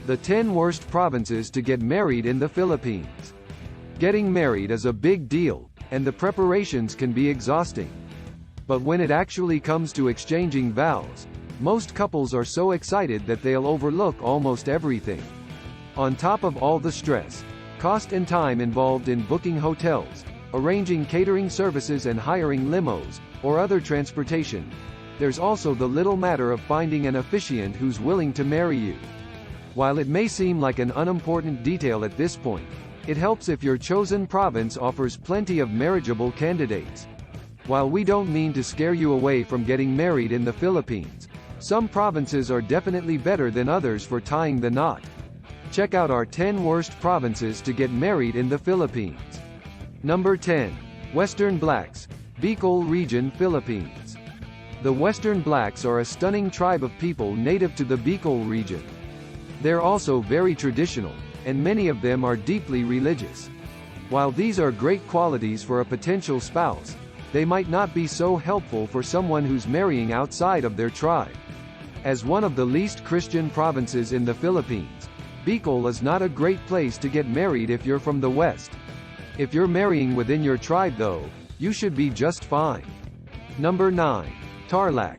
The 10 worst provinces to get married in the Philippines. Getting married is a big deal, and the preparations can be exhausting. But when it actually comes to exchanging vows, most couples are so excited that they'll overlook almost everything. On top of all the stress, cost and time involved in booking hotels, arranging catering services and hiring limos, or other transportation, there's also the little matter of finding an officiant who's willing to marry you. While it may seem like an unimportant detail at this point, it helps if your chosen province offers plenty of marriageable candidates. While we don't mean to scare you away from getting married in the Philippines, some provinces are definitely better than others for tying the knot. Check out our 10 worst provinces to get married in the Philippines. Number 10. Western Blacks, Bicol Region, Philippines. The Western Blacks are a stunning tribe of people native to the Bicol region. They're also very traditional, and many of them are deeply religious. While these are great qualities for a potential spouse, they might not be so helpful for someone who's marrying outside of their tribe. As one of the least Christian provinces in the Philippines, Bicol is not a great place to get married if you're from the West. If you're marrying within your tribe though, you should be just fine. Number 9. Tarlac.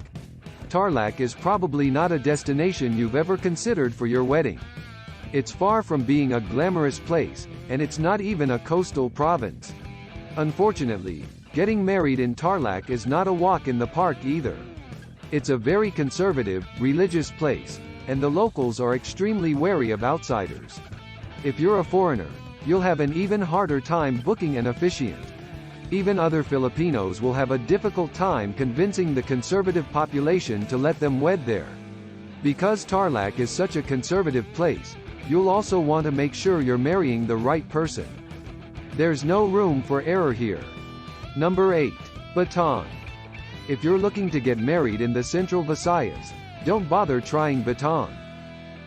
Tarlac is probably not a destination you've ever considered for your wedding. It's far from being a glamorous place, and it's not even a coastal province. Unfortunately, getting married in Tarlac is not a walk in the park either. It's a very conservative, religious place, and the locals are extremely wary of outsiders. If you're a foreigner, you'll have an even harder time booking an officiant. Even other Filipinos will have a difficult time convincing the conservative population to let them wed there. Because Tarlac is such a conservative place, you'll also want to make sure you're marrying the right person. There's no room for error here. Number 8. Baton. If you're looking to get married in the Central Visayas, don't bother trying Baton.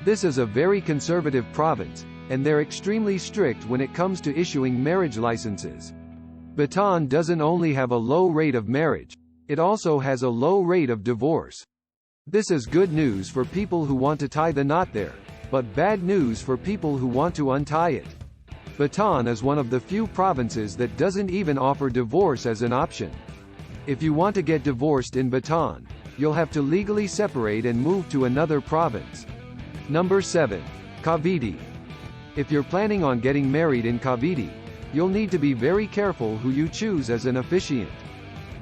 This is a very conservative province, and they're extremely strict when it comes to issuing marriage licenses. Baton doesn't only have a low rate of marriage, it also has a low rate of divorce. This is good news for people who want to tie the knot there, but bad news for people who want to untie it. Baton is one of the few provinces that doesn't even offer divorce as an option. If you want to get divorced in Baton, you'll have to legally separate and move to another province. Number 7. Cavite. If you're planning on getting married in Cavite, you'll need to be very careful who you choose as an officiant.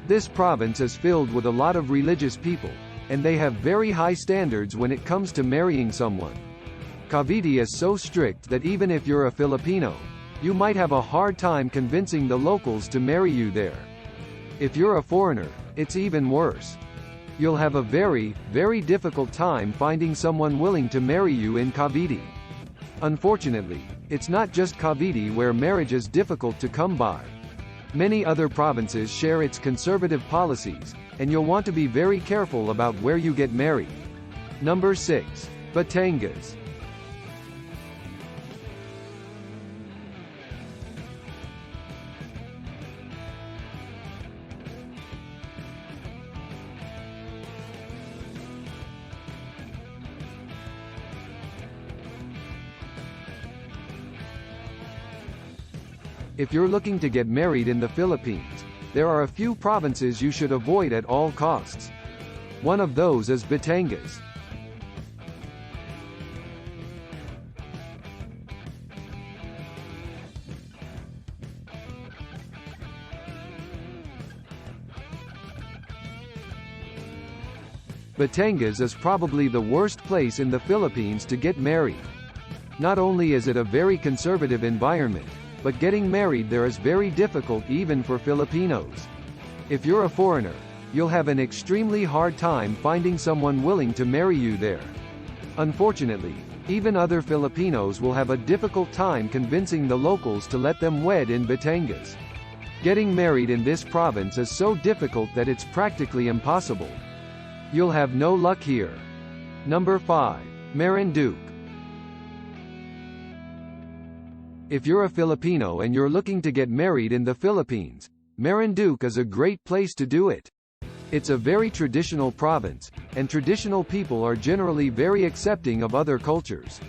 This province is filled with a lot of religious people, and they have very high standards when it comes to marrying someone. Cavite is so strict that even if you're a Filipino, you might have a hard time convincing the locals to marry you there. If you're a foreigner, it's even worse. You'll have a very, very difficult time finding someone willing to marry you in Cavite. Unfortunately, it's not just Cavite where marriage is difficult to come by. Many other provinces share its conservative policies, and you'll want to be very careful about where you get married. Number 6. Batangas. If you're looking to get married in the Philippines, there are a few provinces you should avoid at all costs. One of those is Batangas. Batangas is probably the worst place in the Philippines to get married. Not only is it a very conservative environment, but getting married there is very difficult even for Filipinos. If you're a foreigner, you'll have an extremely hard time finding someone willing to marry you there. Unfortunately, even other Filipinos will have a difficult time convincing the locals to let them wed in Batangas. Getting married in this province is so difficult that it's practically impossible. You'll have no luck here. Number 5. Marinduque. If you're a Filipino and you're looking to get married in the Philippines, Marinduque is a great place to do it. It's a very traditional province, and traditional people are generally very accepting of other cultures.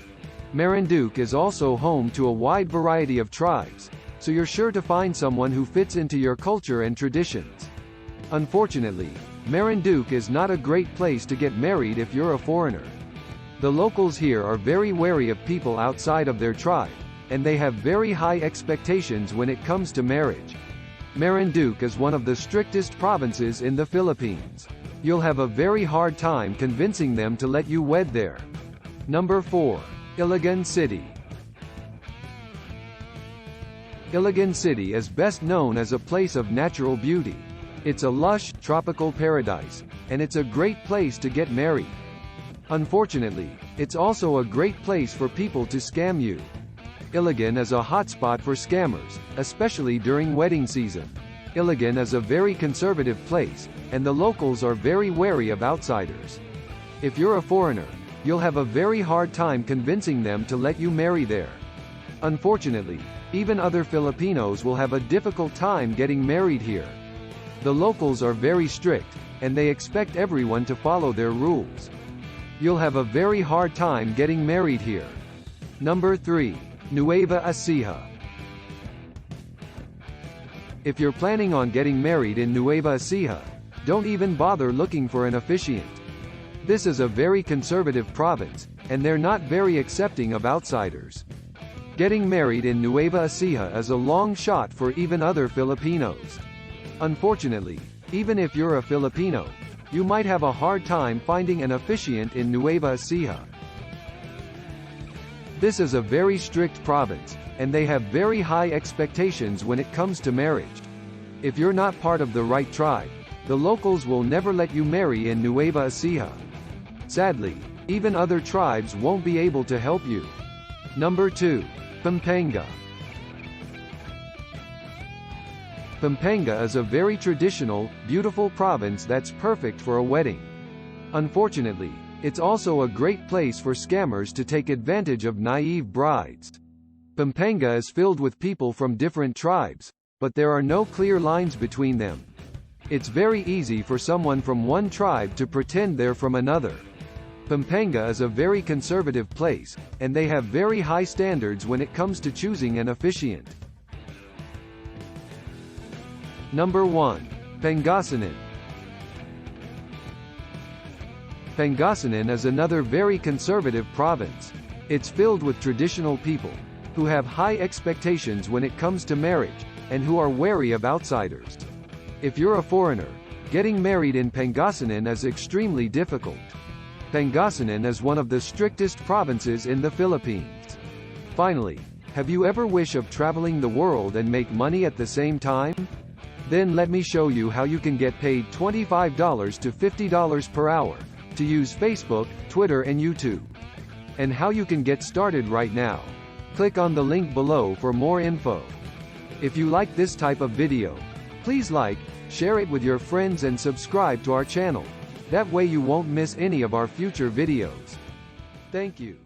Marinduque is also home to a wide variety of tribes, so you're sure to find someone who fits into your culture and traditions. Unfortunately, Marinduque is not a great place to get married if you're a foreigner. The locals here are very wary of people outside of their tribe, and they have very high expectations when it comes to marriage. Marinduque is one of the strictest provinces in the Philippines. You'll have a very hard time convincing them to let you wed there. Number 4. Iligan City. Iligan City is best known as a place of natural beauty. It's a lush, tropical paradise, and it's a great place to get married. Unfortunately, it's also a great place for people to scam you. Iligan is a hotspot for scammers, especially during wedding season. Iligan is a very conservative place, and the locals are very wary of outsiders. If you're a foreigner, you'll have a very hard time convincing them to let you marry there. Unfortunately, even other Filipinos will have a difficult time getting married here. The locals are very strict, and they expect everyone to follow their rules. You'll have a very hard time getting married here. Number 3. Nueva Ecija. If you're planning on getting married in Nueva Ecija, don't even bother looking for an officiant. This is a very conservative province, and they're not very accepting of outsiders. Getting married in Nueva Ecija is a long shot for even other Filipinos. Unfortunately, even if you're a Filipino, you might have a hard time finding an officiant in Nueva Ecija. This is a very strict province, and they have very high expectations when it comes to marriage. If you're not part of the right tribe, the locals will never let you marry in Nueva Ecija. Sadly, even other tribes won't be able to help you. Number 2. Pampanga. Pampanga is a very traditional, beautiful province that's perfect for a wedding. Unfortunately, it's also a great place for scammers to take advantage of naive brides. Pampanga is filled with people from different tribes, but there are no clear lines between them. It's very easy for someone from one tribe to pretend they're from another. Pampanga is a very conservative place, and they have very high standards when it comes to choosing an officiant. Number 1. Pangasinan. Pangasinan is another very conservative province. It's filled with traditional people, who have high expectations when it comes to marriage, and who are wary of outsiders. If you're a foreigner, getting married in Pangasinan is extremely difficult. Pangasinan is one of the strictest provinces in the Philippines. Finally, have you ever wished of traveling the world and make money at the same time? Then let me show you how you can get paid $25 to $50 per hour to use Facebook, Twitter and YouTube. And how you can get started right now. Click on the link below for more info. If you like this type of video, please like, share it with your friends and subscribe to our channel. That way you won't miss any of our future videos. Thank you.